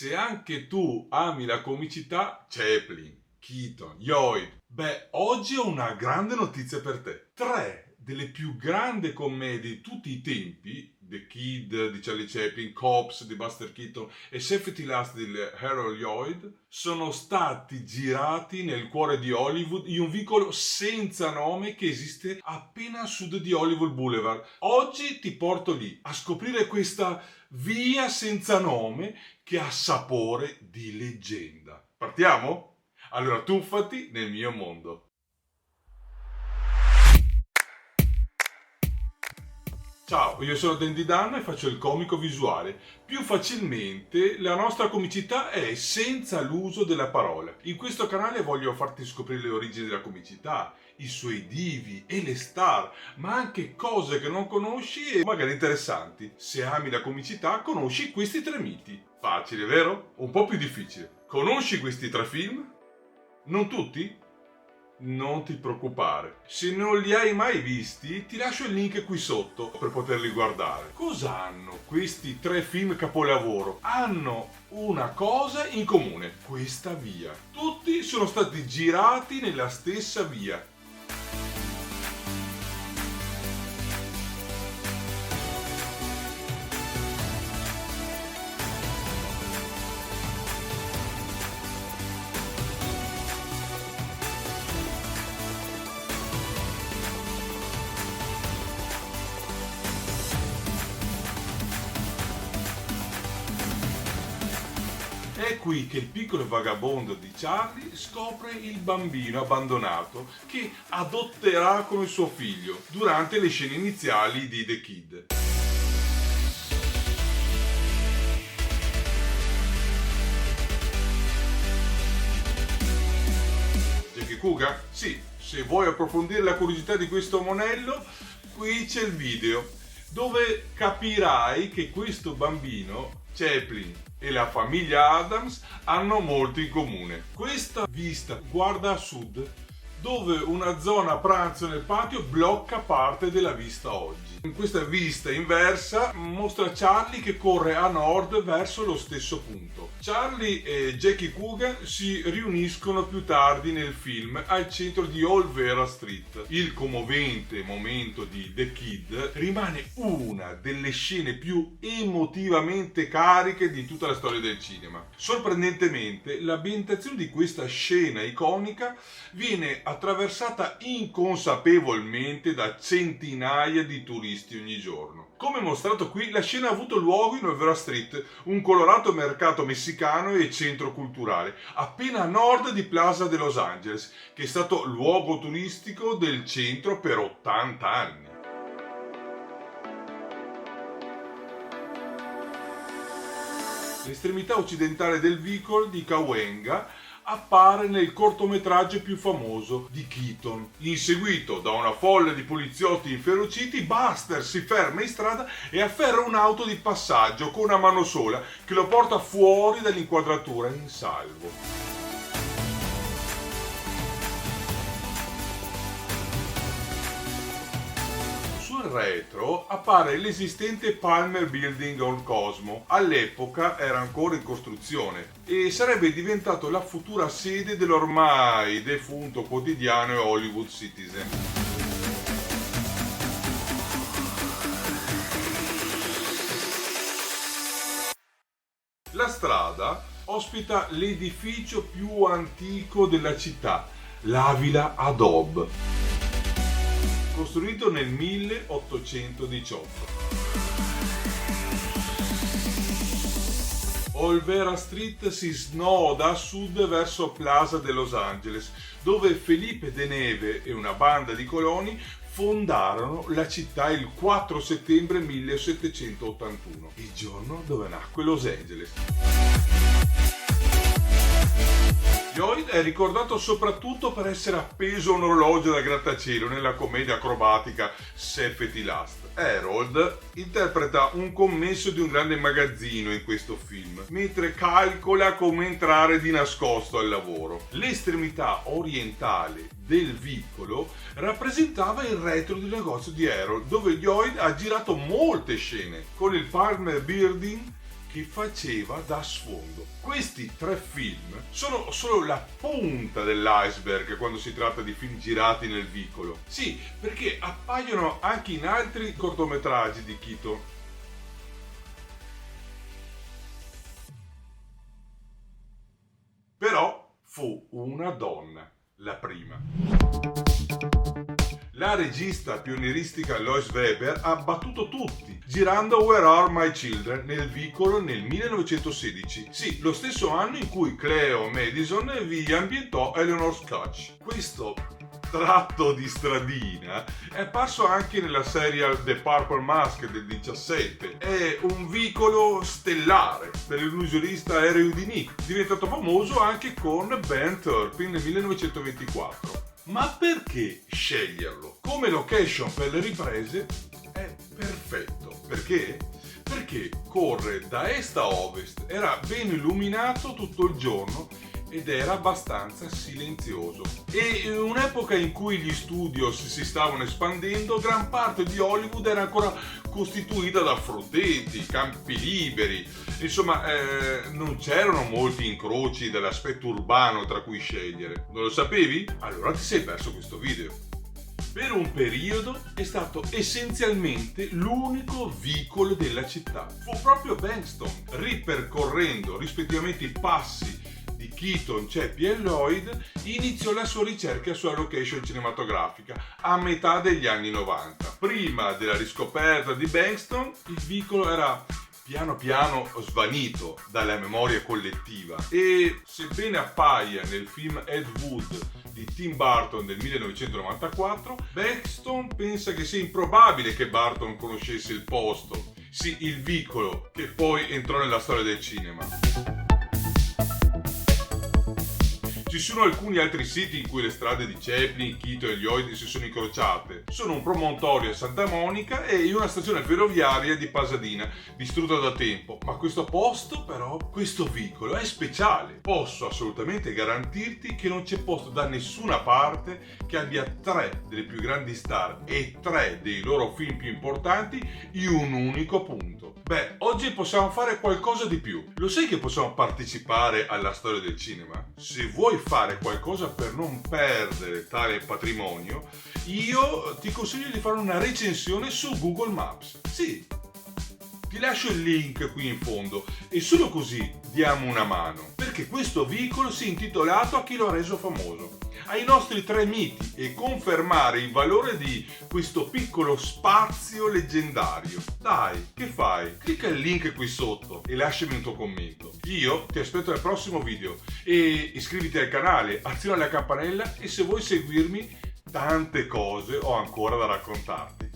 Se anche tu ami la comicità, Chaplin, Keaton, Lloyd, oggi ho una grande notizia per te. 3 delle più grandi commedie di tutti i tempi, The Kid di Charlie Chaplin, Cops di Buster Keaton e Safety Last di Harold Lloyd, sono stati girati nel cuore di Hollywood in un vicolo senza nome che esiste appena a sud di Hollywood Boulevard. Oggi ti porto lì a scoprire questa via senza nome che ha sapore di leggenda. Partiamo? Allora tuffati nel mio mondo. Ciao, io sono Dandy Dan e faccio il comico visuale. Più facilmente la nostra comicità è senza l'uso della parola. In questo canale voglio farti scoprire le origini della comicità, i suoi divi e le star, ma anche cose che non conosci e magari interessanti. Se ami la comicità, conosci questi 3 miti. Facile, vero? Un po' più difficile. Conosci questi 3 film? Non tutti? Non ti preoccupare, se non li hai mai visti ti lascio il link qui sotto per poterli guardare. Cosa hanno questi 3 film capolavoro? Hanno una cosa in comune, questa via. Tutti sono stati girati nella stessa via. È qui che il piccolo vagabondo di Charlie scopre il bambino abbandonato che adotterà come suo figlio durante le scene iniziali di The Kid. Jackie Coogan? Sì, se vuoi approfondire la curiosità di questo monello, qui c'è il video dove capirai che questo bambino, Chaplin, e la famiglia Addams hanno molto in comune. Questa vista guarda a sud, dove una zona pranzo nel patio blocca parte della vista oggi. In questa vista inversa mostra Charlie che corre a nord verso lo stesso punto. Charlie e Jackie Coogan si riuniscono più tardi nel film al centro di Olvera Street. Il commovente momento di The Kid rimane una delle scene più emotivamente cariche di tutta la storia del cinema. Sorprendentemente, l'ambientazione di questa scena iconica viene attraversata inconsapevolmente da centinaia di turisti ogni giorno. Come mostrato qui, la scena ha avuto luogo in Olvera Street, un colorato mercato messicano e centro culturale, appena a nord di Plaza de Los Angeles, che è stato luogo turistico del centro per 80 anni. L'estremità occidentale del vicolo di Cahuenga appare nel cortometraggio più famoso di Keaton. Inseguito da una folla di poliziotti inferociti, Buster si ferma in strada e afferra un'auto di passaggio con una mano sola che lo porta fuori dall'inquadratura in salvo. Retro appare l'esistente Palmer Building on Cosmo. All'epoca era ancora in costruzione e sarebbe diventato la futura sede dell'ormai defunto quotidiano Hollywood Citizen. La strada ospita l'edificio più antico della città, la Villa Adobe, costruito nel 1818. Olvera Street si snoda a sud verso Plaza de Los Angeles, dove Felipe De Neve e una banda di coloni fondarono la città il 4 settembre 1781, il giorno dove nacque Los Angeles. Lloyd è ricordato soprattutto per essere appeso a un orologio da grattacielo nella commedia acrobatica Safety Last. Harold interpreta un commesso di un grande magazzino in questo film, mentre calcola come entrare di nascosto al lavoro. L'estremità orientale del vicolo rappresentava il retro del negozio di Harold, dove Lloyd ha girato molte scene, con il Palmer Building che faceva da sfondo. Questi 3 film sono solo la punta dell'iceberg quando si tratta di film girati nel vicolo. Sì, perché appaiono anche in altri cortometraggi di Keaton. Però fu una donna la prima. La regista pionieristica Lois Weber ha battuto tutti, girando Where Are My Children nel vicolo nel 1916. Sì, lo stesso anno in cui Cleo Madison vi ambientò Eleanor Scotch. Questo tratto di stradina è apparso anche nella serie The Purple Mask del 17. È un vicolo stellare per l'illusionista aereo di Nick, diventato famoso anche con Ben Turpin nel 1924. Ma perché sceglierlo? Come location per le riprese è perfetto. Perché? Perché corre da est a ovest, era ben illuminato tutto il giorno ed era abbastanza silenzioso. E in un'epoca in cui gli studios si stavano espandendo, gran parte di Hollywood era ancora costituita da frutteti, campi liberi, insomma non c'erano molti incroci dell'aspetto urbano tra cui scegliere. Non lo sapevi? Allora ti sei perso questo video. Per un periodo è stato essenzialmente l'unico vicolo della città. Fu proprio Bankstown, ripercorrendo rispettivamente i passi di Keaton, Ceppi e Lloyd, iniziò la sua ricerca sulla location cinematografica a metà degli anni 90. Prima della riscoperta di Bankstown, il vicolo era piano piano svanito dalla memoria collettiva e, sebbene appaia nel film Ed Wood di Tim Burton del 1994, Bankstown pensa che sia improbabile che Burton conoscesse il posto, sì, il vicolo, che poi entrò nella storia del cinema. Ci sono alcuni altri siti in cui le strade di Chaplin, Keaton e Lloyd si sono incrociate. Sono un promontorio a Santa Monica e una stazione ferroviaria di Pasadena, distrutta da tempo. Ma questo posto, però, questo vicolo è speciale. Posso assolutamente garantirti che non c'è posto da nessuna parte che abbia 3 delle più grandi star e 3 dei loro film più importanti in un unico punto. Beh, oggi possiamo fare qualcosa di più. Lo sai che possiamo partecipare alla storia del cinema? Se vuoi fare qualcosa per non perdere tale patrimonio, io ti consiglio di fare una recensione su Google Maps. Sì, ti lascio il link qui in fondo e solo così diamo una mano, perché questo vicolo si è intitolato a chi lo ha reso famoso, ai nostri 3 miti, e confermare il valore di questo piccolo spazio leggendario. Dai, che fai? Clicca il link qui sotto e lasciami un tuo commento. Io ti aspetto al prossimo video e iscriviti al canale, aziona la campanella e se vuoi seguirmi, tante cose ho ancora da raccontarti.